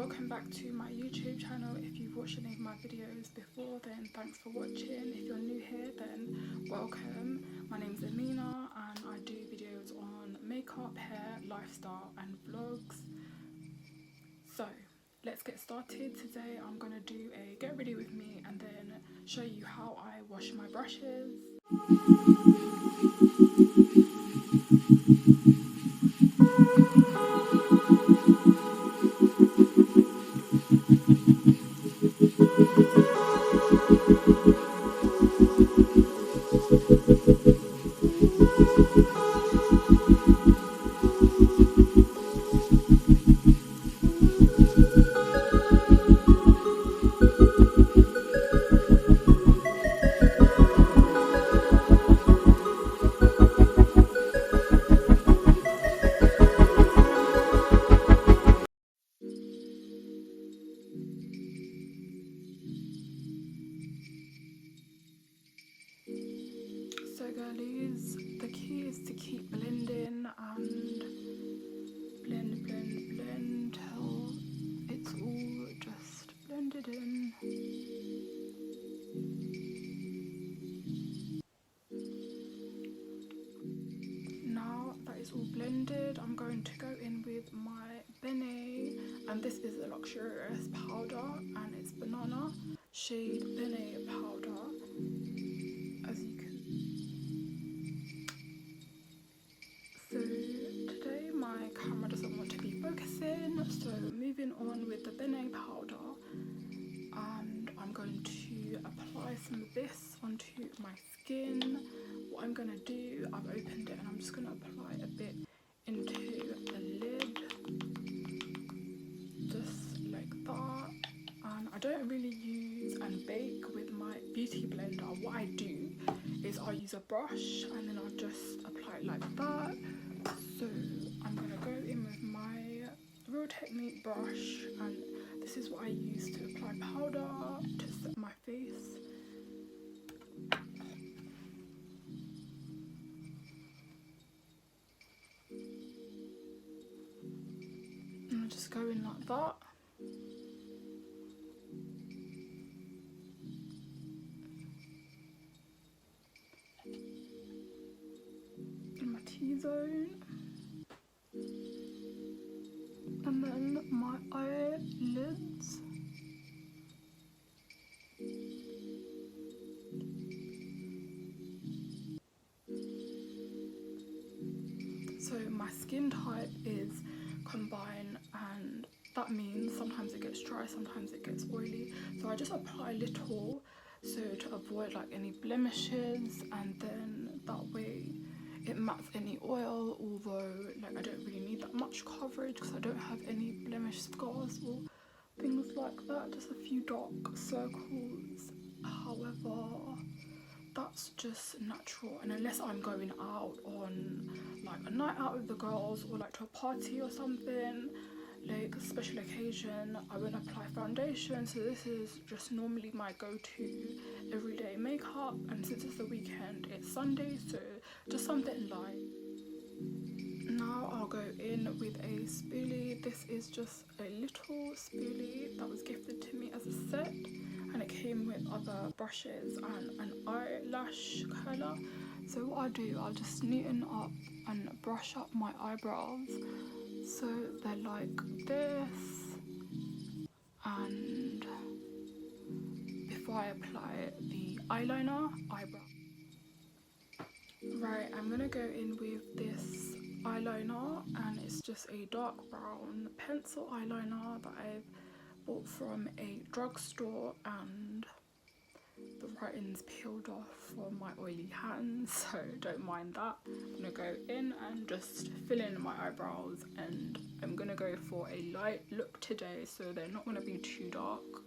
welcome back to my YouTube channel. If you've watched any of my videos before, then thanks for watching. If you're new here, then welcome. My name's Amina and I do videos on makeup, hair, lifestyle and vlogs. So let's get started. Today I'm going to do a get ready with me and then show you how I wash my brushes. So girlies, the key is to keep blending and blend till it's all just blended in. Now that it's all blended, I'm going to go in with my Fenty, and this is a luxurious powder and it's banana shade Fenty powder, as you can. So today my camera doesn't want to be focusing, so moving on with the Fenty powder, and I'm going to apply some of this onto my skin. What I'm going to do, I've opened it and I'm just going to apply a bit into the lid, just like that. And I don't really use and bake with my beauty blender. What I do is I'll use a brush and then I'll just apply it like that. So I'm going to go in with my Real Technique brush, and this is what I use to apply powder to set my face. And I'll just go in like that. In my T-zone. And then my eyelids. So my skin type is combined, and that means sometimes it gets dry, sometimes it gets oily. So I just apply a little so to avoid like any blemishes, and then that way it mats any oil, although like I don't really need that much coverage because I don't have any blemish scars or things like that, just a few dark circles. However, that's just natural, and unless I'm going out on like a night out with the girls or like to a party or something, like a special occasion, I won't apply foundation. So this is just normally my go-to everyday makeup, and since it's the weekend, it's Sunday, so just something light. Now I'll go in with a spoolie. This is just a little spoolie that was gifted to me as a set, and it came with other brushes and an eyelash curler. So what I do, I'll just neaten up and brush up my eyebrows so they're like this, and before I apply the eyeliner, eyebrow. Right, I'm gonna go in with this eyeliner, and it's just a dark brown pencil eyeliner that I've bought from a drugstore, and the writing's peeled off from my oily hands, so don't mind that. I'm gonna go in and just fill in my eyebrows, and I'm gonna go for a light look today, so they're not gonna be too dark.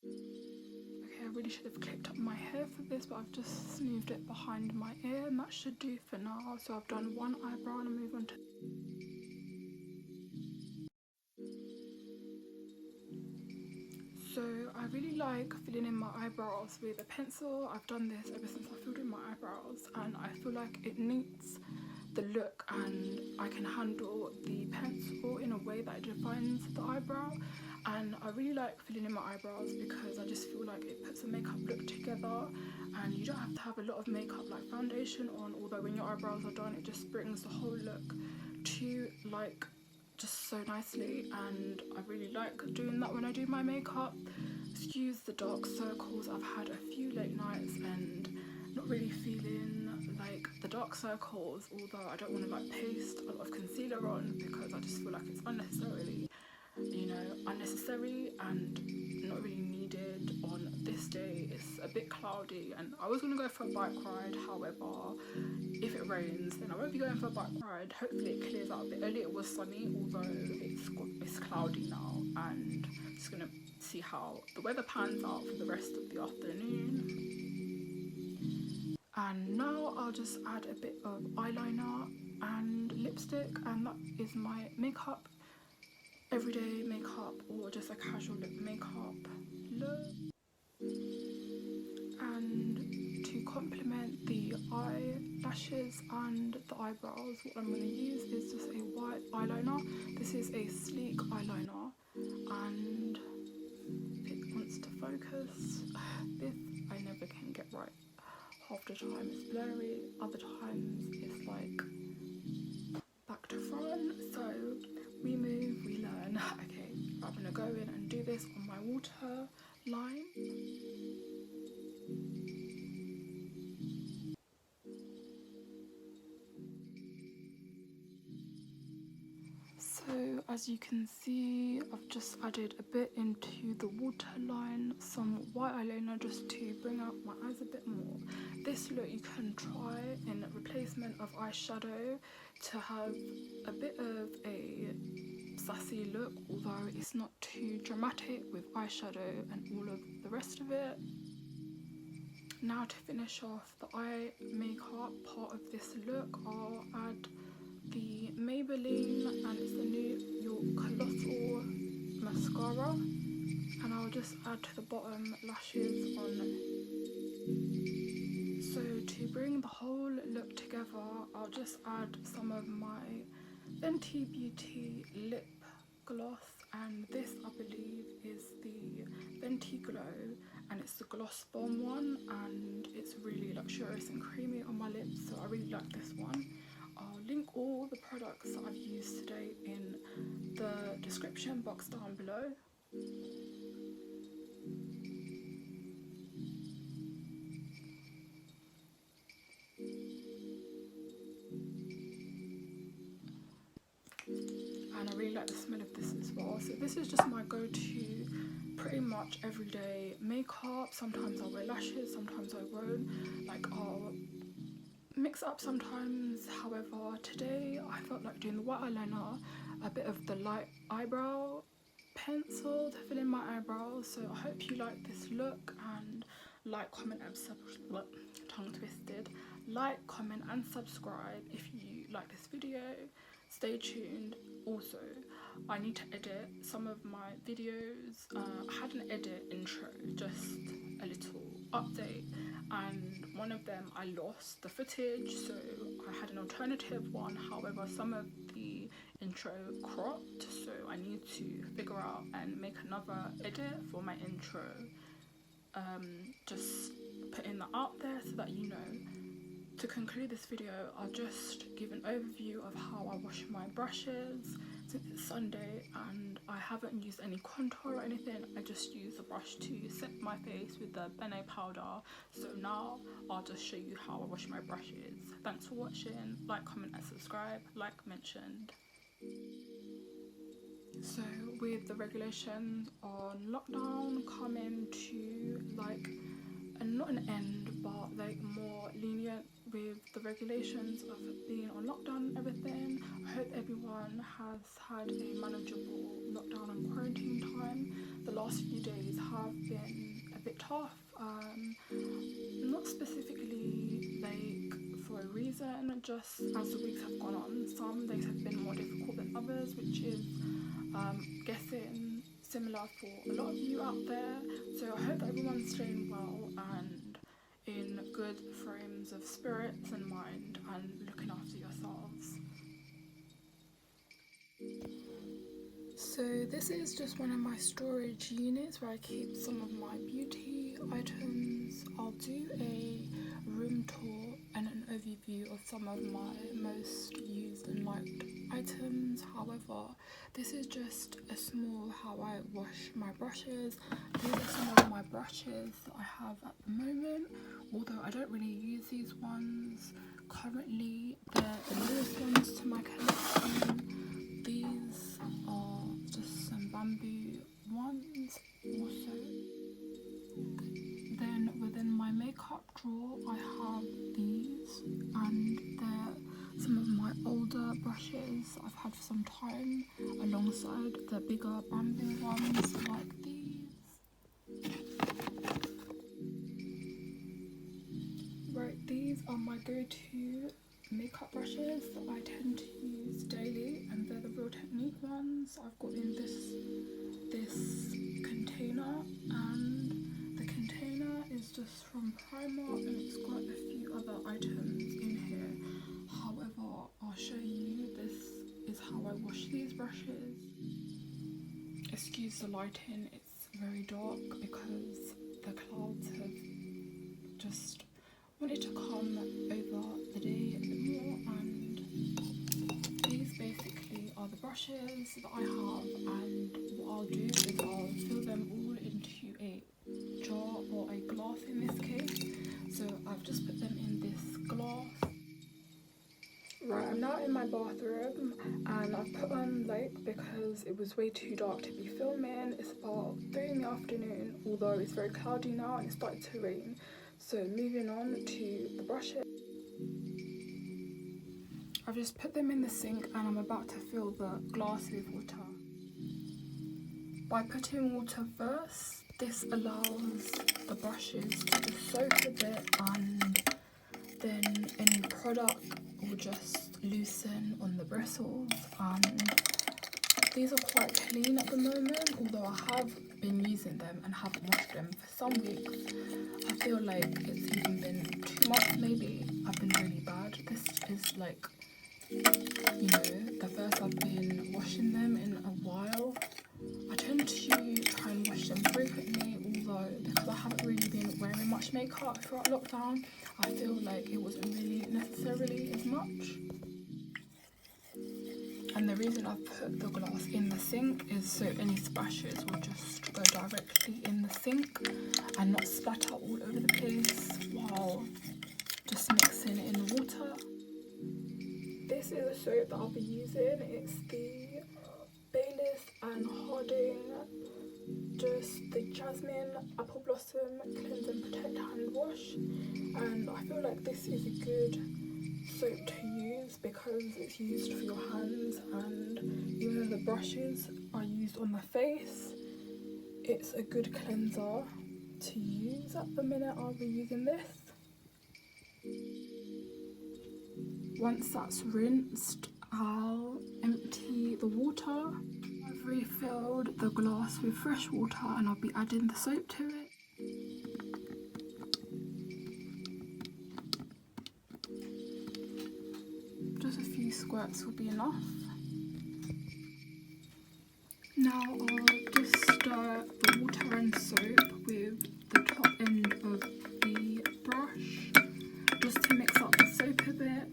Okay, I really should have clipped up my hair for this, but I've just smoothed it behind my ear, and that should do for now. So I've done one eyebrow and I move on to. So I really like filling in my eyebrows with a pencil. I've done this ever since I filled in my eyebrows, and I feel like it needs the look, and I can handle the pencil way that it defines the eyebrow. And I really like filling in my eyebrows because I just feel like it puts the makeup look together, and you don't have to have a lot of makeup like foundation on, although when your eyebrows are done it just brings the whole look to like just so nicely. And I really like doing that when I do my makeup. Excuse the dark circles, I've had a few late nights and not really feeling like the dark circles, although I don't want to like paste a lot of concealer on because I just feel like it's unnecessarily, you know, unnecessary and not really needed on this day. It's a bit cloudy and I was going to go for a bike ride, however if it rains then I won't be going for a bike ride. Hopefully it clears out a bit. Earlier it was sunny, although it's cloudy now, and I'm just going to see how the weather pans out for the rest of the afternoon. And now I'll just add a bit of eyeliner and lipstick, and that is my makeup, everyday makeup or just a casual makeup look. And to complement the eyelashes and the eyebrows, what I'm going to use is just a white eyeliner. This is a sleek eyeliner, and if it wants to focus, this I never can get right. Half the time it's blurry, other times it's like back to front, so we move, we learn. Okay, I'm gonna go in and do this on my water line. So as you can see, I've just added a bit into the waterline, some white eyeliner just to bring out my eyes a bit more. This look you can try in replacement of eyeshadow to have a bit of a sassy look, although it's not too dramatic with eyeshadow and all of the rest of it. Now to finish off the eye makeup part of this look, I'll add the Maybelline, and it's the New York Colossal Mascara, and I'll just add to the bottom lashes on. So to bring the whole look together, I'll just add some of my Fenty Beauty lip gloss, and this I believe is the Fenty Glow, and it's the Gloss Bomb one, and it's really luxurious and creamy on my lips, so I really like this one. I'll link all the products that I've used today in the description box down below. And I really like the smell of this as well. So this is just my go-to pretty much everyday makeup. Sometimes I'll wear lashes, sometimes I won't. Like I'll mix up sometimes. However, today I felt like doing the white eyeliner, a bit of the light eyebrow pencil to fill in my eyebrows. So I hope you like this look, and like, comment and subscribe. Tongue twisted. Like, comment and subscribe if you like this video. Stay tuned. Also, I need to edit some of my videos. I had an edit intro, just a little update, and one of them I lost the footage, so I had an alternative one. However, some of the intro cropped, so I need to figure out and make another edit for my intro. Just putting that out there so that you know. To conclude this video, I'll just give an overview of how I wash my brushes since it's Sunday and I haven't used any contour or anything. I just used a brush to set my face with the Bene powder. So now I'll just show you how I wash my brushes. Thanks for watching. Like, comment and subscribe, like mentioned. So with the regulations on lockdown coming to like not an end, but like more lenient with the regulations of being on lockdown and everything, I hope everyone has had a manageable lockdown and quarantine time. The last few days have been a bit tough, not specifically like for a reason, just as the weeks have gone on. Some days have been more difficult than others, which is guessing similar for a lot of you out there. So I hope that everyone's staying well and in good frames of spirits and mind and looking after yourselves. So this is just one of my storage units where I keep some of my beauty items. I'll do a room tour and an overview of some of my most used and liked items. However, this is just a small how I wash my brushes. These are some of my brushes that I have at the moment, although I don't really use these ones currently. They're the newest ones to my collection. These are just some bamboo ones. Also, then within my makeup drawer I have these, and they're some of my older brushes I've had for some time, alongside the bigger bamboo ones like these. Right, these are my go-to makeup brushes that I tend to use daily, and they're the Real Technique ones. I've got in this container, and the container is just from Primark, and it's got a few other items in here. However, I'll show you. This is how I wash these brushes. Excuse the lighting, it's very dark because the clouds have just wanted to come over the day a bit more, and these basically are the brushes that I have, and what I'll do is I'll fill them all into a jar or a glass in this case. So I've just put them in this glass. Right, I'm now in my bathroom, and I've put on light because it was way too dark to be filming. It's about 3 in the afternoon, although it's very cloudy now and it's starting to rain. So moving on to the brushes. I've just put them in the sink and I'm about to fill the glass with water. By putting water first, this allows the brushes to just soak a bit, and then any product will just loosen on the bristles. And these are quite clean at the moment, although I have been using them and haven't washed them for some weeks. I feel like it's even been 2 months maybe. I've been really bad. This is like, you know, the first I've been washing them in a while. I tend to try and wash them frequently, although because I haven't really been wearing much makeup throughout lockdown, I feel like it wasn't really necessarily as much. And the reason I've put the glass in the sink is so any splashes will just go directly in the sink and not splatter all over the place while just mixing it in the water. This is a soap that I'll be using. It's the Baylis and Harding, just the Jasmine Apple Blossom Cleanse and Protect Hand Wash. And I feel like this is a good soap to use because it's used for your hands, and even though the brushes are used on the face, it's a good cleanser to use. At the minute I'll be using this. Once that's rinsed, I'll empty the water. I've refilled the glass with fresh water and I'll be adding the soap to it. Just a few squirts will be enough. Now I'll just stir the water and soap with the top end of the brush just to mix up the soap a bit.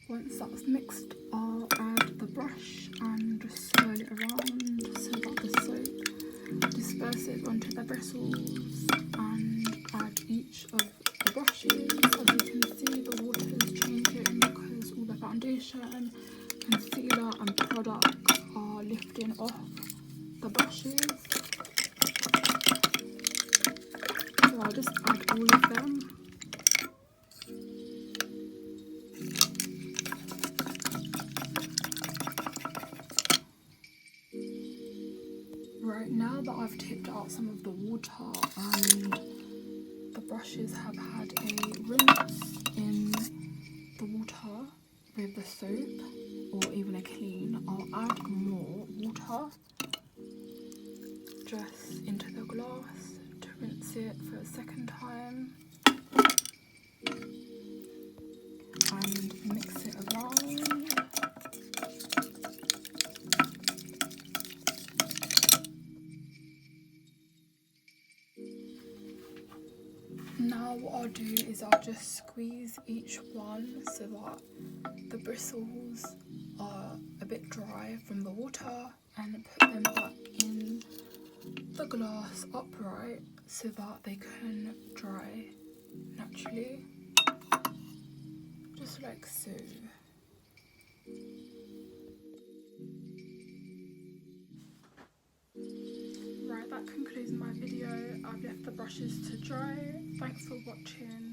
Once that's mixed, I'll add the brush and just swirl it around so that the soap disperses onto the bristles, and add each of the brushes. As you can see, the water is changing because all the foundation, concealer and products are lifting off the brushes. So I'll just add all of them. Right, now that I've tipped out some of the water and the brushes have had a rinse in the water with the soap or even a clean, I'll add more water just into the glass to rinse it for a second time and mix it around. now what I'll do is I'll just squeeze each one so that the bristles are a bit dry from the water, and put them back in the glass upright so that they can dry naturally, just like so. Right, that concludes my video. I've left the brushes to dry. Thanks for watching.